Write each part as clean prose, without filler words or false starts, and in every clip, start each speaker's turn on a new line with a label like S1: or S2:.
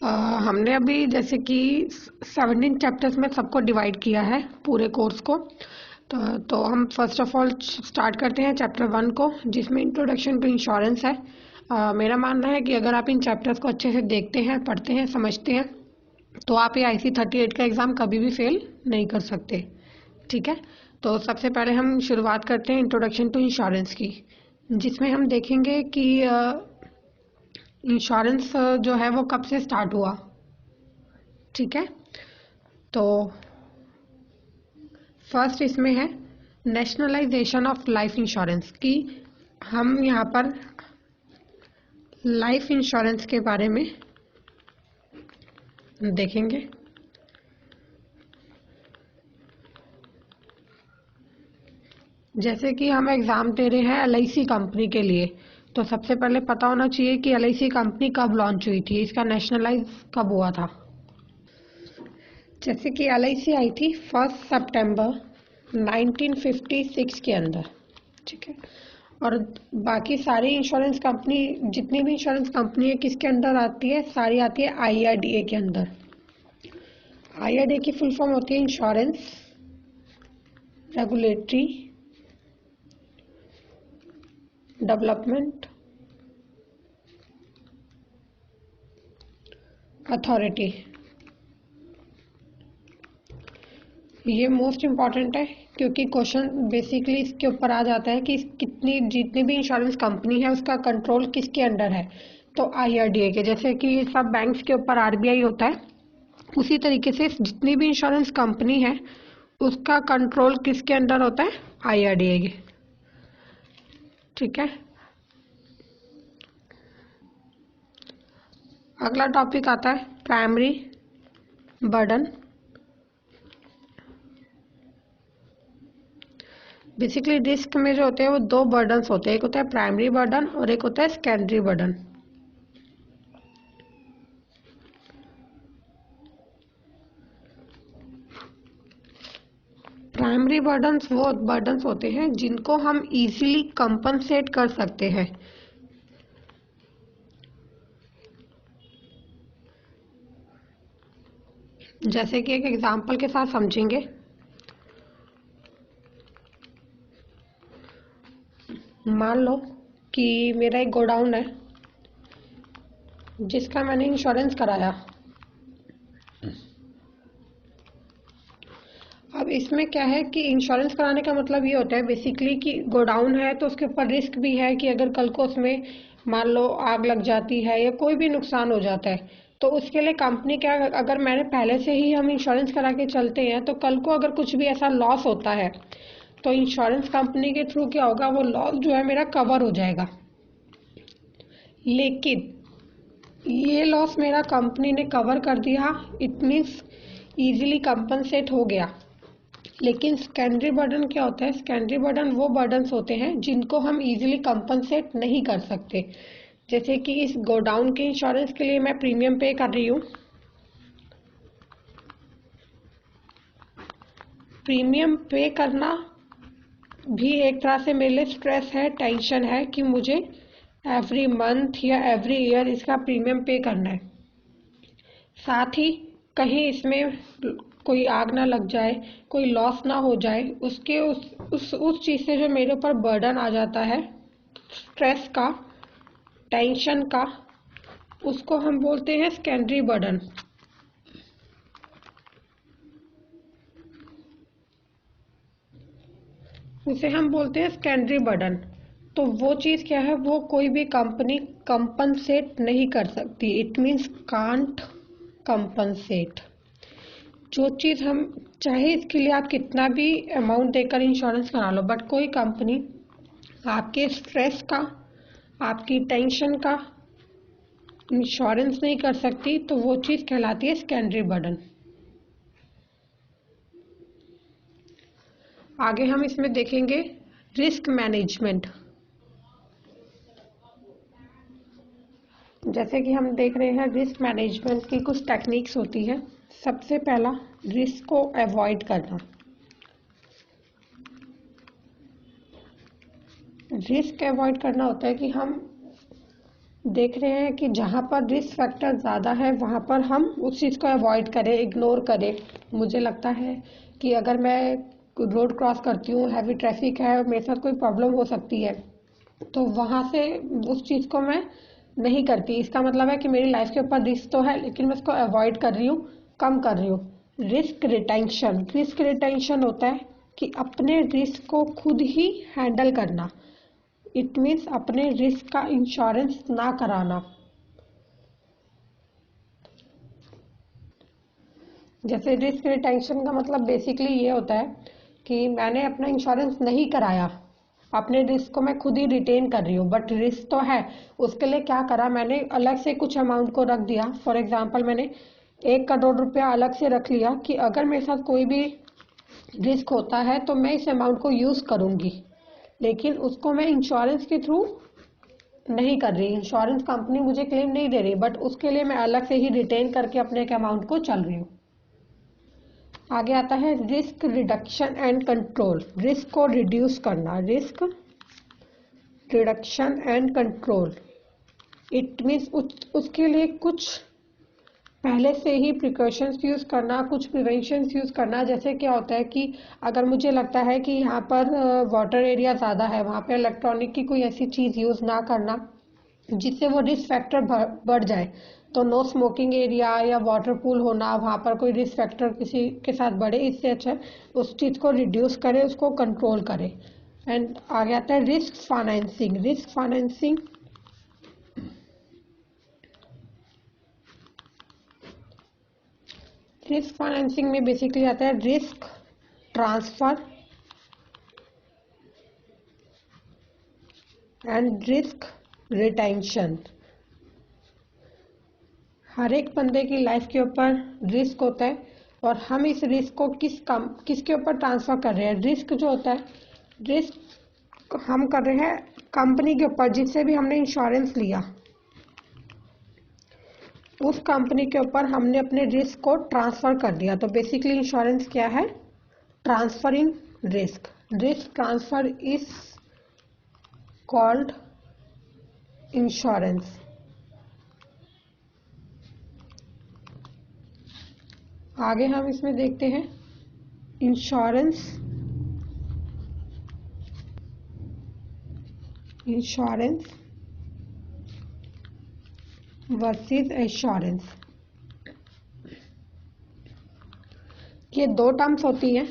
S1: अ, हमने अभी जैसे कि 17 चैप्टर्स में सबको डिवाइड किया है पूरे कोर्स को। तो हम फर्स्ट ऑफ ऑल स्टार्ट करते हैं चैप्टर 1 को, जिसमें इंट्रोडक्शन टू इंश्योरेंस है। मेरा मानना है कि अगर आप इन चैप्टर्स को अच्छे से देखते हैं, पढ़ते हैं, समझते हैं, तो आप ये IC 38 का एग्ज़ाम कभी भी फेल नहीं कर सकते। ठीक है, तो सबसे पहले हम शुरुआत करते हैं इंट्रोडक्शन टू इंश्योरेंस की, जिसमें हम देखेंगे कि इंश्योरेंस जो है वो कब से स्टार्ट हुआ। ठीक है, तो फर्स्ट इसमें है नेशनलाइजेशन ऑफ लाइफ इंश्योरेंस की। हम यहाँ पर लाइफ इंश्योरेंस के बारे में देखेंगे। जैसे कि हम एग्ज़ाम दे रहे हैं LIC कंपनी के लिए, तो सबसे पहले पता होना चाहिए कि LIC कंपनी कब लॉन्च हुई थी, इसका नेशनलाइज कब हुआ था। जैसे कि LIC आई थी 1 सितंबर 1956 के अंदर। ठीक है, और बाकी सारी इंश्योरेंस कंपनी, जितनी भी इंश्योरेंस कंपनी है, किसके अंदर आती है? सारी आती है IRDA के अंदर। IRDA की फुल फॉर्म होती है इंश्योरेंस रेगुलेटरी डेवलपमेंट अथॉरिटी। ये मोस्ट इम्पॉर्टेंट है क्योंकि क्वेश्चन बेसिकली इसके ऊपर आ जाता है कि जितनी भी इंश्योरेंस कंपनी है उसका कंट्रोल किसके अंडर है। तो IRDA के, जैसे कि सब बैंक्स के ऊपर RBI होता है, उसी तरीके से जितनी भी इंश्योरेंस कंपनी है उसका कंट्रोल किसके अंडर होता है? IRDA के। ठीक है, अगला टॉपिक आता है प्राइमरी बर्डन। बेसिकली रिस्क में जो होते हैं वो दो बर्डन्स होते हैं, एक होता है प्राइमरी बर्डन और एक होता है सेकेंडरी बर्डन। प्राइमरी बर्डन्स वो बर्डन्स होते हैं जिनको हम इजीली कंपनसेट कर सकते हैं। जैसे कि एक एग्जांपल के साथ समझेंगे। मान लो कि मेरा एक गोडाउन है जिसका मैंने इंश्योरेंस कराया। अब इसमें क्या है कि इंश्योरेंस कराने का मतलब ये होता है बेसिकली कि गोडाउन है तो उसके ऊपर रिस्क भी है कि अगर कल को उसमें मान लो आग लग जाती है या कोई भी नुकसान हो जाता है, तो उसके लिए कंपनी क्या, अगर मैंने पहले से ही हम इंश्योरेंस करा के चलते हैं तो कल को अगर कुछ भी ऐसा लॉस होता है तो इंश्योरेंस कंपनी के थ्रू क्या होगा, वो लॉस जो है मेरा कवर हो जाएगा। लेकिन ये लॉस मेरा कंपनी ने कवर कर दिया, इट मीन्स ईजिली कंपनसेट हो गया। लेकिन सेकेंडरी बर्डन क्या होता है? सेकेंडरी बर्डन वो बर्डन्स होते हैं जिनको हम इजीली कंपनसेट नहीं कर सकते। जैसे कि इस गोडाउन के इंश्योरेंस के लिए मैं प्रीमियम पे कर रही हूँ। प्रीमियम पे करना भी एक तरह से मेरे लिए स्ट्रेस है, टेंशन है कि मुझे एवरी मंथ या एवरी ईयर इसका प्रीमियम पे करना है। साथ ही कहीं इसमें कोई आग ना लग जाए, कोई लॉस ना हो जाए, उसके उस चीज़ से जो मेरे ऊपर बर्डन आ जाता है, स्ट्रेस का, टेंशन का, उसको हम बोलते हैं सेकेंडरी बर्डन। उसे हम बोलते हैं सेकेंडरी बर्डन। तो वो चीज़ क्या है, वो कोई भी कंपनी कंपनसेट नहीं कर सकती। It means can't compensate. जो चीज़ हम चाहे इसके लिए आप कितना भी अमाउंट देकर इंश्योरेंस करा लो, बट कोई कंपनी आपके स्ट्रेस का, आपकी टेंशन का इंश्योरेंस नहीं कर सकती, तो वो चीज़ कहलाती है सेकेंडरी बर्डन। आगे हम इसमें देखेंगे रिस्क मैनेजमेंट। जैसे कि हम देख रहे हैं रिस्क मैनेजमेंट की कुछ टेक्निक्स होती है। सबसे पहला, रिस्क को अवॉइड करना। रिस्क अवॉइड करना होता है कि हम देख रहे हैं कि जहाँ पर रिस्क फैक्टर ज़्यादा है वहाँ पर हम उस चीज़ को अवॉइड करें, इग्नोर करें। मुझे लगता है कि अगर मैं रोड क्रॉस करती हूँ, हैवी ट्रैफिक है और मेरे साथ कोई प्रॉब्लम हो सकती है, तो वहाँ से उस चीज़ को मैं नहीं करती। इसका मतलब है कि मेरी लाइफ के ऊपर रिस्क तो है, लेकिन मैं उसको अवॉइड कर रही हूँ, कम कर रही हूँ। रिस्क रिटेंशन होता है कि अपने रिस्क को खुद ही हैंडल करना। इट मीन्स अपने रिस्क का इंश्योरेंस ना कराना। जैसे रिस्क रिटेंशन का मतलब बेसिकली ये होता है कि मैंने अपना इंश्योरेंस नहीं कराया, अपने रिस्क को मैं खुद ही रिटेन कर रही हूँ, बट रिस्क तो है। उसके लिए क्या करा, मैंने अलग से कुछ अमाउंट को रख दिया। फॉर एग्जांपल मैंने 1 करोड़ रुपया अलग से रख लिया कि अगर मेरे साथ कोई भी रिस्क होता है तो मैं इस अमाउंट को यूज़ करूँगी, लेकिन उसको मैं इंश्योरेंस के थ्रू नहीं कर रही। इंश्योरेंस कंपनी मुझे क्लेम नहीं दे रही, बट उसके लिए मैं अलग से ही रिटेन करके अपने एक अमाउंट को चल रही हूँ। आगे आता है risk reduction and control. Risk को रिड्यूस करना, risk reduction and control. It means उसके लिए कुछ पहले से ही प्रिकॉशंस यूज़ करना, कुछ प्रिवेंशंस यूज़ करना। जैसे क्या होता है कि अगर मुझे लगता है कि यहाँ पर वाटर एरिया ज़्यादा है, वहाँ पर इलेक्ट्रॉनिक की कोई ऐसी चीज़ यूज़ ना करना जिससे वो रिस्क फैक्टर बढ़ जाए। तो नो स्मोकिंग एरिया या वाटर पूल होना, वहाँ पर कोई रिस्क फैक्टर किसी के साथ बढ़े, इससे अच्छा उस चीज़ को रिड्यूस करें, उसको कंट्रोल करें। एंड आगे आता है रिस्क फाइनेंसिंग। रिस्क फाइनेंसिंग में बेसिकली आता है risk transfer and risk retention. हर एक बंदे की लाइफ के ऊपर रिस्क होता है और हम इस रिस्क को किसके ऊपर ट्रांसफर कर रहे हैं। रिस्क जो होता है, रिस्क हम कर रहे हैं कंपनी के ऊपर, जिससे भी हमने इंश्योरेंस लिया, उस कंपनी के ऊपर हमने अपने रिस्क को ट्रांसफर कर दिया। तो बेसिकली इंश्योरेंस क्या है, transferring risk. Risk transfer is called insurance. आगे हम इसमें देखते हैं इंश्योरेंस वर्सेस एश्योरेंस। ये दो टर्म्स होती हैं।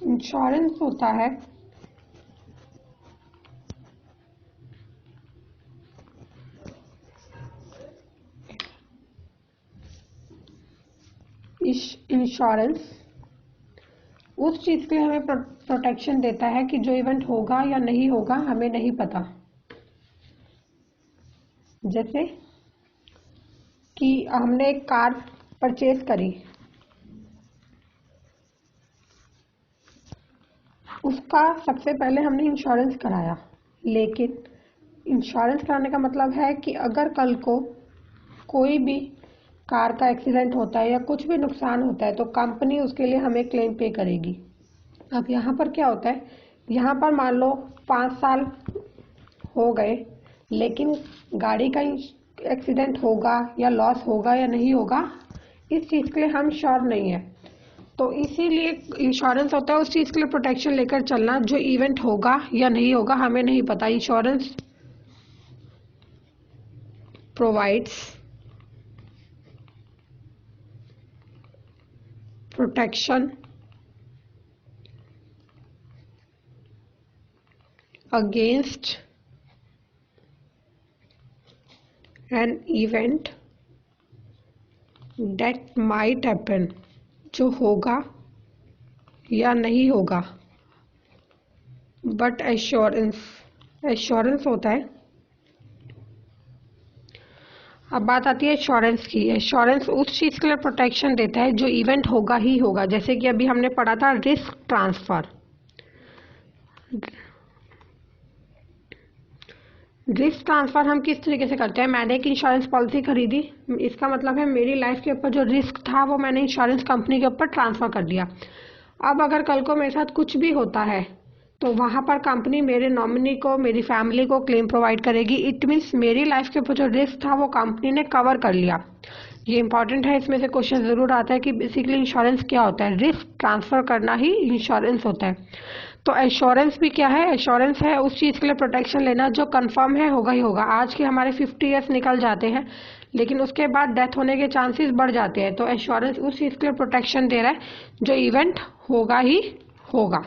S1: इंश्योरेंस होता है इंश्योरेंस उस चीज के लिए हमें प्रोटेक्शन देता है कि जो इवेंट होगा या नहीं होगा हमें नहीं पता। जैसे कि हमने एक कार परचेज करी, उसका सबसे पहले हमने इंश्योरेंस कराया, लेकिन इंश्योरेंस कराने का मतलब है कि अगर कल को कोई भी कार का एक्सीडेंट होता है या कुछ भी नुकसान होता है तो कंपनी उसके लिए हमें क्लेम पे करेगी। अब यहाँ पर क्या होता है, यहाँ पर मान लो 5 साल हो गए, लेकिन गाड़ी का एक्सीडेंट होगा या लॉस होगा या नहीं होगा, इस चीज़ के लिए हम श्योर नहीं है। तो इसीलिए इंश्योरेंस होता है उस चीज़ के लिए प्रोटेक्शन लेकर चलना, जो इवेंट होगा या नहीं होगा हमें नहीं पता। Insurance provides protection against an event that might happen, जो होगा या नहीं होगा। बट एश्योरेंस होता है। अब बात आती है एश्योरेंस की। एश्योरेंस उस चीज़ के लिए प्रोटेक्शन देता है जो इवेंट होगा ही होगा। जैसे कि अभी हमने पढ़ा था रिस्क ट्रांसफर। रिस्क ट्रांसफर हम किस तरीके से करते हैं, मैंने एक इंश्योरेंस पॉलिसी खरीदी, इसका मतलब है मेरी लाइफ के ऊपर जो रिस्क था वो मैंने इंश्योरेंस कंपनी के ऊपर ट्रांसफर कर दिया। अब अगर कल को मेरे साथ कुछ भी होता है तो वहाँ पर कंपनी मेरे नॉमिनी को, मेरी फैमिली को क्लेम प्रोवाइड करेगी। इट मीन्स मेरी लाइफ के ऊपर जो रिस्क था वो कंपनी ने कवर कर लिया। ये इंपॉर्टेंट है, इसमें से क्वेश्चन ज़रूर आता है कि बेसिकली इंश्योरेंस क्या होता है। रिस्क ट्रांसफ़र करना ही इंश्योरेंस होता है। तो एश्योरेंस भी क्या है? एश्योरेंस है उस चीज़ के लिए प्रोटेक्शन लेना जो कंफर्म है होगा ही होगा। आज के हमारे 50 ईयर्स निकल जाते हैं, लेकिन उसके बाद डेथ होने के चांसेस बढ़ जाते हैं। तो एश्योरेंस उस चीज़ के लिए प्रोटेक्शन दे रहा है जो इवेंट होगा ही होगा।